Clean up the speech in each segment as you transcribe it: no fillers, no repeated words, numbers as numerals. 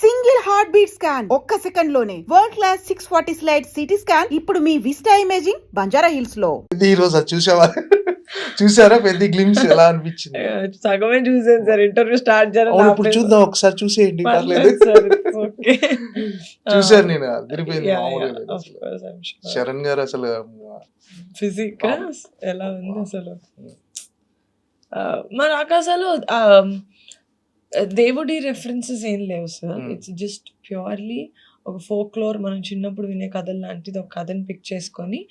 Single heart beat scan ఒక్క second లోనే world class 640 slide CT scan ఇప్పుడు మీ vista imaging Banjara hills లో. ఈ రోజు అది చూసారా పెద్ద గ్లిమ్స్ ఎలా అనిపించింది? సగమే చూసాను సార్, ఇంటర్వ్యూ స్టార్ట్ అవును, ఇప్పుడు చూద్దాం ఒకసారి చూసేయండి, పర్లేదు. చూసాను నేను, అదిరిపోయింది. మామూలుగా లేదు అసలు. శరణ్ గారు అసలు ఫిజిక్ ఎలా ఉంది అసలు. మరి నాకు అసలు దేవుడి రెఫరెన్సెస్ ఏం లేవు సార్. ఇట్స్ జస్ట్ ప్యూర్లీ ఒక ఫోక్లోర్, మనం చిన్నప్పుడు వినే కథలు లాంటిది ఒక కథని పిక్ చేసుకొని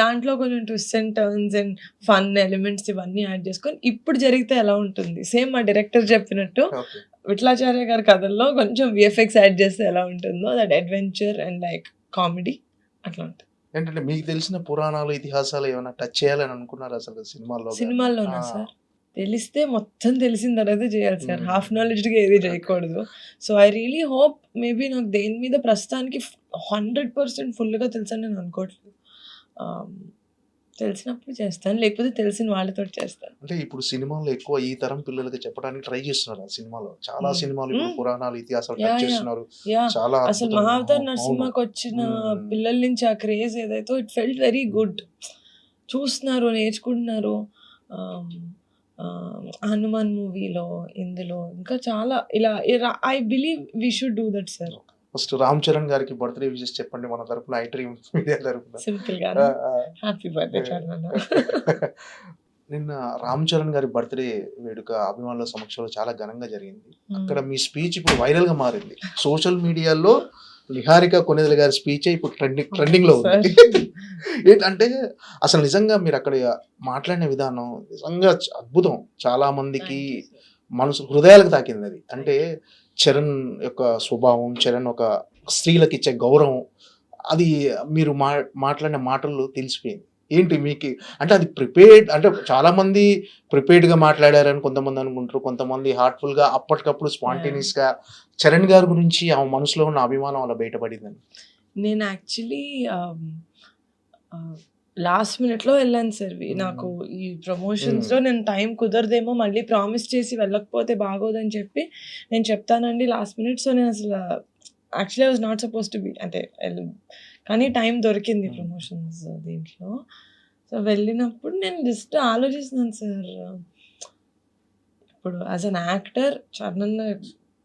దాంట్లో కొంచెం twist and turns and fun elements ఇవన్నీ యాడ్ చేసుకొని ఇప్పుడు జరిగితే ఎలా ఉంటుంది, సేమ్ మా డైరెక్టర్ చెప్పినట్టు విఠలాచార్య గారి కథల్లో కొంచెం విఎఫ్ఎక్స్ యాడ్ చేస్తే ఎలా ఉంటుందో, that adventure and like comedy అట్లా ఉంటుంది. ఏంటంటే మీకు తెలిసిన పురాణాలు ఇతిహాసాలు ఏమైనా టచ్ చేయాలని అనుకున్నారు అసలు సినిమాల్లోనా సార్? తెలిస్తే మొత్తం తెలిసిన తర్వాత చేయాలి సార్, హాఫ్ నాలెడ్జ్గా ఏది చేయకూడదు. So I really hope, maybe నాకు దేని మీద ప్రస్తుతానికి 100% ఫుల్గా తెలుసు అని నేను అనుకోవట్లేదు. తెలిసినప్పుడు చేస్తాను, లేకపోతే తెలిసిన వాళ్ళతో చేస్తాను. అంటే ఇప్పుడు సినిమాలో ఎక్కువ ఈ తరం పిల్లలకి చెప్పడానికి ట్రై చేస్తున్నారు. ఆ సినిమాలో చాలా సినిమాలు ఇప్పుడు పురాణాలు ఇతిహాసాలు టచ్ చేస్తున్నారు. చాలా అసలు మహావతార్ నరసింహకి వచ్చిన పిల్లల నుంచి ఆ క్రేజ్ ఏదైతే, ఇట్ ఫెల్ట్ వెరీ గుడ్. చూస్తున్నారు, నేర్చుకుంటున్నారు. హనుమాన్ మూవీలో, ఇందులో ఇంకా చాలా ఇలా I believe we should do that sir. First Ram Charan గారికి బర్త్డే విషెస్ చెప్పండి మన తరపున, ఐ డ్రీమ్ మీడియా తరపున. సింపుల్ గా హ్యాపీ బర్త్డే చరణ్. నిన్న రామ్ చరణ్ గారి బర్త్డే వేడుక అభిమానుల సమక్షంలో చాలా ఘనంగా జరిగింది. అక్కడ మీ స్పీచ్ ఇప్పుడు వైరల్ గా మారింది సోషల్ మీడియాలో. నిహారిక కొణిదెల గారి స్పీచ్ ఇప్పుడు ట్రెండింగ్ లో ఉంది. ఏంటంటే అసలు నిజంగా మీరు అక్కడ మాట్లాడిన విధానం నిజంగా అద్భుతం. చాలా మందికి మనసు హృదయాలకు తాకింది అది. అంటే చరణ్ యొక్క స్వభావం, చరణ్ ఒక స్త్రీలకు ఇచ్చే గౌరవం, అది మీరు మాట్లాడిన మాటల్లో తెలిసిపోయింది. ఏంటి మీకు అంటే అది ప్రిపేర్డ్, అంటే చాలా మంది ప్రిపేర్డ్ గా మాట్లాడారని కొంతమంది అనుకుంటారు, కొంతమంది హార్ట్ఫుల్ గా అప్పటికప్పుడు స్పాంటేనియస్ గా. చరణ్ గారి గురించి ఆ మనసులో ఉన్న అభిమానం అలా బయటపడిందని. నేను యాక్చువల్లీ లాస్ట్ మినిట్లో వెళ్ళాను సార్. నాకు ఈ ప్రమోషన్స్లో నేను టైం కుదరదేమో, మళ్ళీ ప్రామిస్ చేసి వెళ్ళకపోతే బాగోదని చెప్పి నేను చెప్తానండి లాస్ట్ మినిట్. సో నేను అసలు actually I was not suppose to be, అంటే కానీ టైం దొరికింది ప్రమోషన్స్ దీంట్లో. సో వెళ్ళినప్పుడు నేను జస్ట్ ఆలోచిస్తున్నాను సార్, ఇప్పుడు as an actor Charan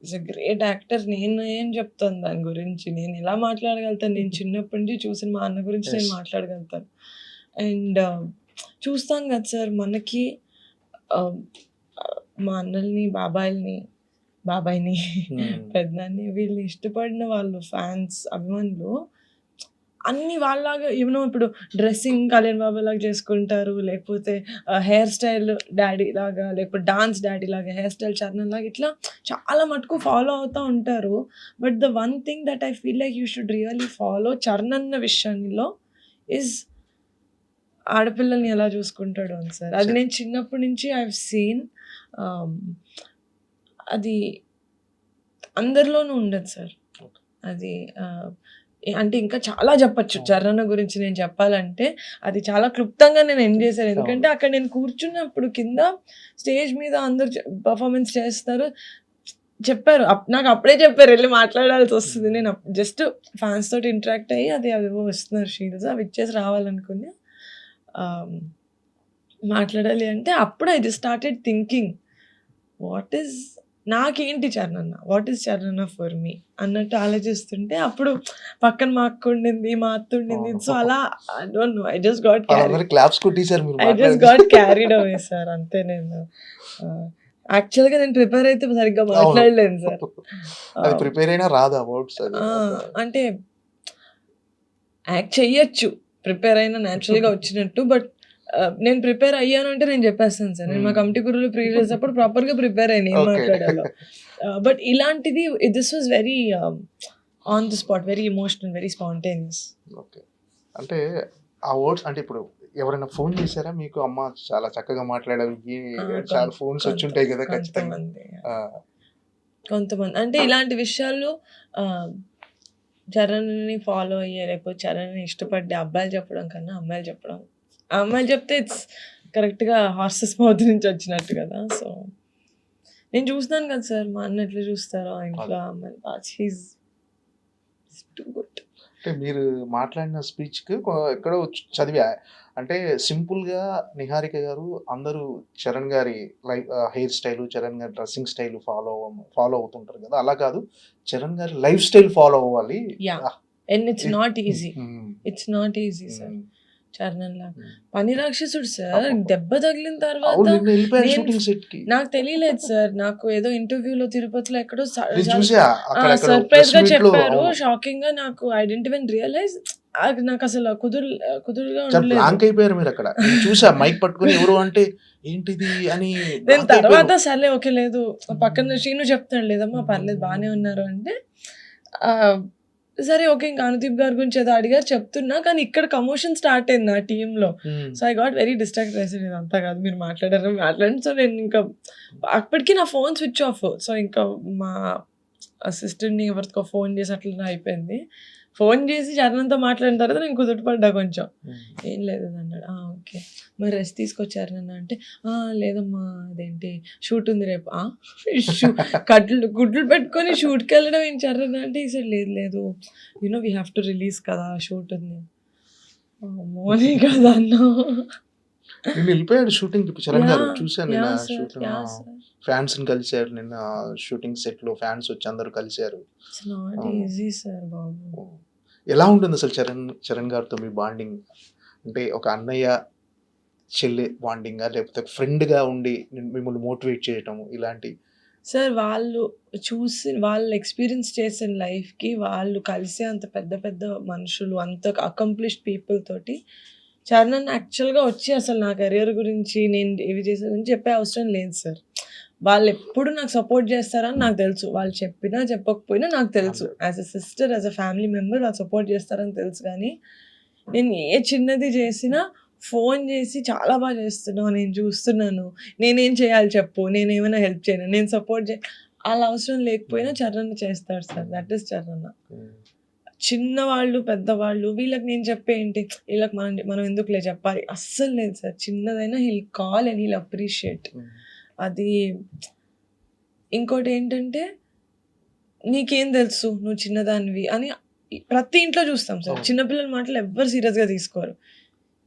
is a great actor. నేను ఏం చెప్తాను దాని గురించి, నేను ఎలా మాట్లాడగలుగుతాను? నేను చిన్నప్పటి నుంచి చూసిన మా అన్న గురించి నేను మాట్లాడగలుగుతాను. అండ్ చూస్తాం కదా సార్, మనకి మా అన్నల్ని, బాబాయిని పెద్దనాన్ని, వీళ్ళని ఇష్టపడిన వాళ్ళు, ఫ్యాన్స్, అభిమానులు అన్ని వాళ్ళలాగా ఏమో. ఇప్పుడు డ్రెస్సింగ్ కళ్యాణ్ బాబా లాగా చేసుకుంటారు, లేకపోతే హెయిర్ స్టైల్ డాడీ లాగా, లేకపోతే డాన్స్ డాడీ లాగా, హెయిర్ స్టైల్ చరణ్ లాగా, ఇట్లా చాలా మటుకు ఫాలో అవుతూ ఉంటారు. But the one thing that I feel like you should really follow Charan అన్న విషయంలో ఇస్ ఆడపిల్లల్ని ఎలా చూసుకుంటాడు అని సార్. అది నేను చిన్నప్పటి నుంచి ఐ హావ్ సీన్. అది అందరిలోనూ ఉండదు సార్. అది అంటే ఇంకా చాలా చెప్పచ్చు చరణ్ గురించి నేను చెప్పాలంటే. అది చాలా క్లుప్తంగా నేను ఎండ్ చేశాను, ఎందుకంటే అక్కడ నేను కూర్చున్నప్పుడు కింద స్టేజ్ మీద అందరు పర్ఫార్మెన్స్ చేస్తారు, చెప్పారు నాకు అప్పుడే చెప్పారు వెళ్ళి మాట్లాడాల్సి వస్తుంది. నేను జస్ట్ ఫ్యాన్స్ తోటి ఇంటరాక్ట్ అయ్యి అది వస్తున్నారు షీల్డ్స్, అవి ఇచ్చేసి రావాలనుకుని మాట్లాడాలి అంటే అప్పుడు I just started thinking, what is నాకేంటి చరణ్ అన్న, వాట్ ఈస్ చరణ్ అన్న ఫర్ మీ అన్నట్టు ఆలోచిస్తుంటే అప్పుడు పక్కన మా అక్క ఉండింది, మా అత్త ఉండింది. సో అలా I don't know, I just got carried away sir. అంతే. నేను యాక్చువల్గా నేను ప్రిపేర్ అయితే సరిగ్గా మాట్లాడలేను సార్. ప్రిపేర్ అయినా రాదా వర్డ్స్? అంటే యాక్ట్ చెయ్యొచ్చు, ప్రిపేర్ అయినా న్యాచురల్గా వచ్చినట్టు. బట్ నేను ప్రిపేర్ అయ్యాను అంటే నేను చెప్పేస్తాను సార్. నేను మా కమిటీ గురువులు ప్రీ రిలీజ్ అప్పుడు ప్రాపర్గా ప్రిపేర్ అయ్యాను ఏం మాట్లాడాలో. బట్ ఇలాంటిది this was very on the spot, very emotional, very spontaneous. Okay. అంటే ఆ వర్డ్స్ అంటే ఇప్పుడు ఎవరైనా ఫోన్ చేశారా మీకు, అమ్మ చాలా చక్కగా మాట్లాడావు, చాలా ఫోన్స్ వచ్చి ఉంటాయి కదా ఖచ్చితంగా? కొంతమంది అంటే ఇలాంటి విషయాల్లో చరణ్ని ఫాలో అయ్యే, లేకపోతే చరణ్ని ఇష్టపడే అబ్బాయిలు చెప్పడం కన్నా అమ్మాయిలు చెప్పడం, అమ్మాయిలు చెప్తే ఇట్స్ కరెక్ట్గా హార్సెస్ మౌత్ నుంచి వచ్చినట్టు కదా. సో నేను చూస్తున్నాను కదా సార్, మా అన్న ఎట్లా చూస్తారో ఆ ఇంట్లో హీస్ టూ గుడ్. అంటే మీరు మాట్లాడిన స్పీచ్‌కి ఎక్కడో చదివా. అంటే సింపుల్‌గా నిహారిక గారు అందరూ చరణ్ గారి హెయిర్ స్టైలు, చరణ్ గారి డ్రెస్సింగ్ స్టైల్ ఫాలో అవుతుంటారు కదా! అలా కాదు. చరణ్ గారి లైఫ్ స్టైల్ ఫాలో అవ్వాలి. యా, ఆహ్, అండ్ ఇట్స్ నాట్ ఈజీ. హ్మ్. It's not easy sir. హ్మ్. చరణ్ లాగా హ్మ్. పని రాక్షసుడు సార్. అబ్బబ్బా! దెబ్బ తగిలిన అవును. తర్వాత నిన్న ఎళ్ళిపోయారు నేను షూటింగ్ సెట్‌కి. నాకు తెలియలేదు సార్. నాకు ఏదో ఇంటర్వ్యూలో తిరుపతిలో ఎక్కడో నేను చూసా. అక్కడెక్కడో సర్ప్రైజ్ ప్రెస్ గా మీట్‌లో చెప్పారు. అవును. షాకింగ్ గా నాకు ఐ డెంట్ ఈవెన్ రియలైజ్. నాకు అసలు కుదురుగా చాలా ఉండలేదు. బ్లాంక్ అయిపోయారు మీరక్కడ. నేను చూసా మైక్ పట్టుకొని ఎవరు అంటే ఏంటిది అని నేను బ్లాంక్ తర్వాత అయిపోయారు. సర్లే ఓకే లేదు, పక్కన శ్రీను చెప్తాడు లేదమ్మా పర్లేదు బానే ఉన్నారు అంటే సరే ఓకే, ఇంకా అనుదీప్ గారి గురించి ఏదో అడిగారు చెప్తున్నా, కానీ ఇక్కడ కమోషన్ స్టార్ట్ అయింది నా టీంలో. Hmm. So I got very distract అయ్యేసి ఇదంతా కాదు మీరు మాట్లాడండి. సో నేను ఇంకా అప్పటికి నా ఫోన్ స్విచ్ ఆఫ్. సో ఇంకా మా అసిస్టెంట్ని ఎవరికో ఫోన్ చేసి అట్లా అయిపోయింది. ఫోన్ చేసి చరణ్‌తో మాట్లాడిన తర్వాత నేను కుదుటపడ్డా కొంచెం. హ్మ్. ఏం లేదు అన్నాడు. ఓకే. మరి రెస్ట్ తీసుకొచ్చారు నాన్న అంటే, లేదమ్మా అదేంటి షూట్ ఉంది రేపు. షూ గుడ్లు పెట్టుకొని షూట్‌కెళ్ళడం ఏంటి చరణ్ అంటే, ఈ సైడ్ లేదు లేదు వీ హ్యావ్ టు రిలీజ్ కదా షూట్ ఉంది. అమ్మో! అని కదా అన్నావు. నిన్న ఎళ్ళిపోయాడు షూటింగ్‌కి చరణ్ గారు. యాహ్! చూసాను నిన్న yeah! Sir. Shooting. Yeah! Sir. ఫ్యాన్స్‌ని కలిసారు నిన్న షూటింగ్ సెట్‌లో ఫ్యాన్స్ వచ్చి అందరూ కలిసారు. ఇట్స్ నాట్ అవును. ఈజీ సార్ బాబు. హ్మ్. ఎలా ఉంటుంది అసలు చరణ్ గారితో మీ బాండింగ్? అంటే ఒక అన్నయ్య, చెల్లి బాండింగా? లేకపోతే ఫ్రెండ్‌గా ఉండి మిమ్మల్ని మోటివేట్ చేయటం ఇలాంటి? సార్ వాళ్ళు ఎక్స్‌పీరియన్స్ చేసిన లైఫ్‌కి వాళ్ళు కలిసే అంత పెద్ద పెద్ద మనుషులు, అంత అకంప్లిష్డ్ పీపుల్ తోటి చరణ్ యాక్చువల్‌గా వచ్చి అసలు నా కెరియర్ గురించి నేను ఇవి చేసే గురించి చెప్పే అవసరం లేదు సార్. వాళ్ళెప్పుడు నాకు సపోర్ట్ చేస్తారని నాకు తెలుసు. వాళ్ళు చెప్పినా చెప్పకపోయినా నాకు తెలుసు. అందరూ. As a sister, as a family member వాళ్ళు సపోర్ట్ చేస్తారని తెలుసు గానీ, నేను ఏ చిన్నది చేసినా ఫోన్ చేసి చాలా చేస్తున్నావు, నేను చూస్తున్నాను. నేనేం చేయాలి చెప్పు? నేనేమైనా హెల్ప్ చేయనా? నేను సపోర్ట్ ఆళ్ళ అవసరం లేకపోయినా చరణ్ చేస్తాడు సార్. That is Charan. హ్మ్. చిన్నవాళ్ళు, పెద్దవాళ్ళు వీళ్ళకి నేను చెప్పేంటి? వీళ్ళకి మనం ఎందుకులే చెప్పాలి. అస్సలు లేదు సార్. చిన్నదైనా he'll call and he'll appreciate. Hmm. అది ఇంకోటేంటంటే, నీకేం తెలుసు నువ్వు చిన్నదానివి అని ప్రతి ఇంట్లో చూస్తాం సార్. అవును. చిన్న పిల్లల మాటలు ఎవ్వరు సీరియస్‌గా తీసుకోరు.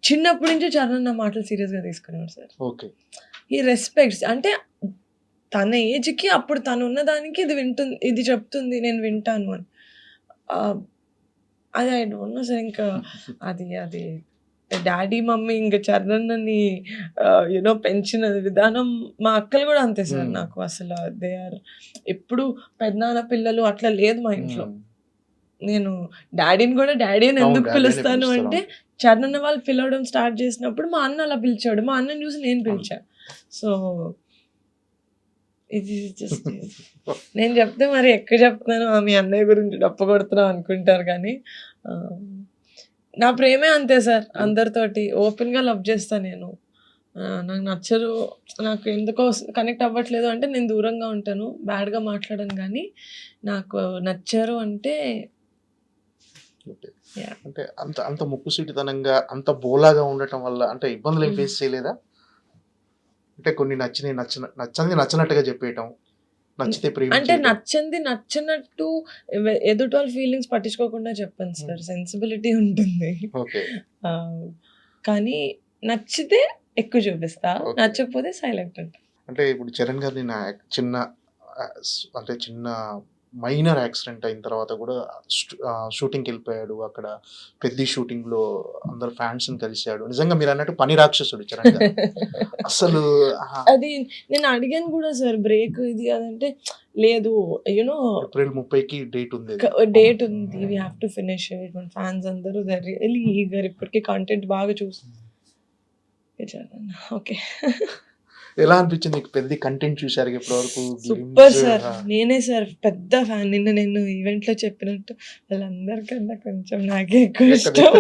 చిన్నప్పటి నుంచే చరణ్ నా మాటలు సీరియస్‌గా తీసుకునేవాడు సార్. ఓకే. ఈ రెస్పెక్ట్స్ అంటే తన ఏజ్‌కి అప్పుడు తనున్న దానికి ఇది చెప్తుంది నేను వింటాను అని. ఆహ్, అది ఐ డోంట్ నో సార్. ఇంకా అది అది డాడీ, మమ్మీ ఇంక చరణ్‌ని పెంచిన విధానం మా అక్కలు గూడా అంతే సార్ హ్మ్. నాకు అసల దే ఆర్ ఎప్పుడు పెదనాన్న పిల్లలు అట్లా లేదు మా ఇంట్లో. హ్మ్. నేను డాడీని గూడా డాడీ అని అవును. ఎందుకు డాడీ అనే పిలుస్తాను పిలుస్తారు. అంటే, అవును. చరణ్ వాళ్ళు పిలవడం స్టార్ట్ చేసినప్పుడు మా అన్న అలా పిలిచాడు. మా అన్నని చూసి నేను అవును. పిలిచా. సో, ఇది జస్ట్ నేను చెప్తే మరి ఎక్కువ చెప్తున్నాను మీ అన్నయ్య గురించి డప్ప కొడుతున్నావు అనుకుంటారు కానీ, ఆహ్, నా ప్రేమే అంతే సార్ అందరితోటి. ఓపెన్‌గా లవ్ చేస్తా నేను. నాకు నచ్చరు, నాకు ఎందుకో కనెక్ట్ అవ్వట్లేదు అంటే నేను దూరంగా ఉంటాను. బ్యాడ్‌గా మాట్లాడను గానీ, నాకు నచ్చారు అంటే ఓకే. యాహ్! అంటే అంత అంత ముక్కుసూటితనంగా, అంత బోలాగా ఉండటం వల్ల అంటే ఇబ్బందులేం ఫేస్ చేయలేదా? అంటే కొన్ని నచ్చనిది నచ్చనట్టుగా చెప్పేయటం, నచ్చితే అంటే ప్రేమించేయటం. నచ్చంది నచ్చనట్టు ఎదుటి వాళ్ళ ఫీలింగ్స్ పట్టించుకోకుండా చెప్పను సార్. సెన్సిబిలిటీ ఉంటుంది. ఓకే. ఆహ్, కానీ నచ్చితే ఎక్కువ చూపిస్తా. ఓకే. నచ్చకపోతే సైలెంట్ ఉంటా. అంటే ఇప్పుడు చరణ్ గారు నిన్న చిన్న అంటే చిన్న మైనర్ యాక్సిడెంట్ అయిన తర్వాత కూడా షూటింగ్‌కెళ్ళిపోయాడు. అక్కడ 'పెద్ది' షూటింగ్‌లో అందరు ఫ్యాన్స్‌ని కలిసాడు. నిజంగా మీరన్నట్టు పని రాక్షసుడు చరణ్ గారు. అసలు ఆహా! అది నేను అడిగాను గూడా సార్ బ్రేక్ ఇది అదంటే లేదు ఏప్రిల్ 30కి డేట్ ఉంది అది. డేట్ ఉంది. We have to finish it. మన ఫ్యాన్స్ అందరూ దే ఆర్ రియల్లీ ఈగర్. ఇప్పటికి కంటెంట్ బాగా ఓకే. ఎలా అనిపించింది మీకు 'పెద్ది' కంటెంట్ చూసారుగా ఇప్పటివరకు? Super glimpse sir. నేనే సార్ పెద్ద ఫ్యాన్. నేను ఈవెంట్‌లో చెప్పినట్టు వాళ్ళందరికన్నా కొంచెం నాకే ఎక్కువ ఇష్టం.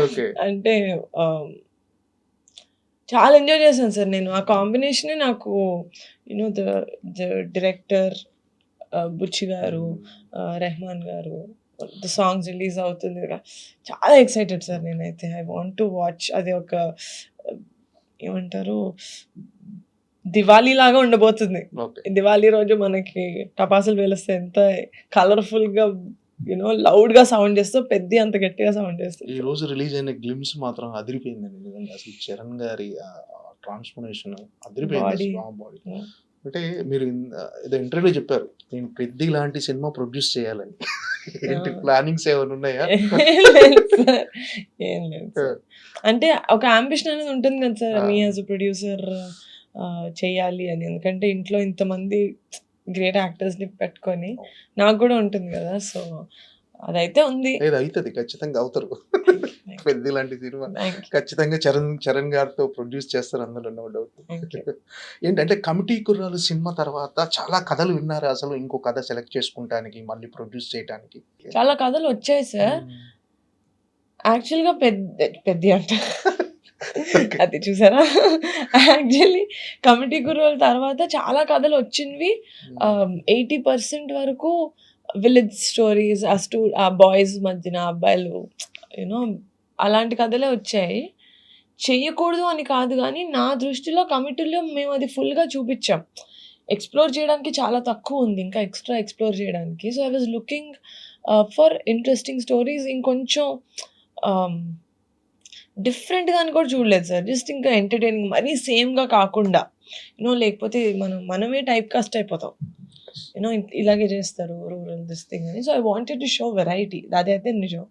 ఓకే. అంటే చాలా ఎంజాయ్ చేశాను సార్ నేను. ఆ కాంబినేషనే నాకు ద ద డైరెక్టర్ బుచ్చి గారు, రెహమాన్ గారు ద సాంగ్స్ రిలీజ్ అవుతుంది కదా! చాలా ఎక్సైటెడ్ సార్ నేనైతే. I want to watch. అది ఒక ఏమంటారు దివాళీ లాగా ఉండబోతుంది. ఓకే. దివాళీ రోజు మనకి టపాసులు పేలిస్తే ఎంత కలర్ఫుల్ గా లౌడ్ గా సౌండ్ చేస్తూ పెద్ద అంత గట్టిగా సౌండ్ చేస్తుంది. ఈ రోజు రిలీజ్ అయిన గ్లిమ్స్ మాత్రం అదిరిపోయిందండి నిజంగా. అసలు చరణ్ గారి ట్రాన్స్ఫర్మేషన్ అదిరిపోయింది Body. బాడీ. అంటే మీరు ఏదో ఇంటర్వ్యూలో చెప్పారు, నేను పెద్ద లాంటి సినిమా ప్రొడ్యూస్ చేయాలని. ఏంటి ప్లానింగ్స్ ఏమైనా ఉన్నాయా? ఏం లేదు సార్. అంటే ఒక అంబిషన్ అనేది ఉంటుంది కదా sir, me as a producer చేయాలి అని. ఎందుకంటే ఇంట్లో ఇంతమంది గ్రేట్ యాక్టర్స్ ని పెట్టుకొని నాకు కూడా ఉంటుంది కదా. సో అదైతే ఉంది. ఏదో అవుతుంది, ఖచ్చితంగా అవుతారు. పెద్ద లాంటి సినిమా Thank you. ఖచ్చితంగా చరణ్ గారితో ప్రొడ్యూస్ చేస్తారు, అందులో నో డౌట్. Thank you. ఏంటంటే కమిటీ కుర్రాలు సినిమా తర్వాత చాలా కథలు విన్నారు, అసలు ఇంకో కథ సెలెక్ట్ చేసుకుంటానికి మళ్ళీ ప్రొడ్యూస్ చేయడానికి. చాలా కథలు వచ్చాయి సార్. యాక్చువల్గా పెద్ద అంట అది చూసారా. యాక్చువల్లీ కమిటీ గురువుల తర్వాత చాలా కథలు వచ్చినవి. 80% వరకు విలేజ్ స్టోరీస్, ఆ బాయ్స్ మధ్యన అబ్బాయిలు అలాంటి కథలే వచ్చాయి. చెయ్యకూడదు అని కాదు, కానీ నా దృష్టిలో కమిటీలో మేము అది ఫుల్గా చూపించాం. ఎక్స్ప్లోర్ చేయడానికి చాలా తక్కువ ఉంది, ఇంకా ఎక్స్ట్రా ఎక్స్ప్లోర్ చేయడానికి. So I was looking for interesting stories. ఇంకొంచెం డిఫరెంట్గా అని కూడా చూడలేదు సార్. జస్ట్ ఇంకా ఎంటర్టైనింగ్, మరీ సేమ్గా కాకుండా లేకపోతే మనమే టైప్ కాస్ట్ అయిపోతాం. ఇలాగే చేస్తారు రూరల్ దిస్ థింగ్ అని. So I wanted to show variety. అదైతే నిజం.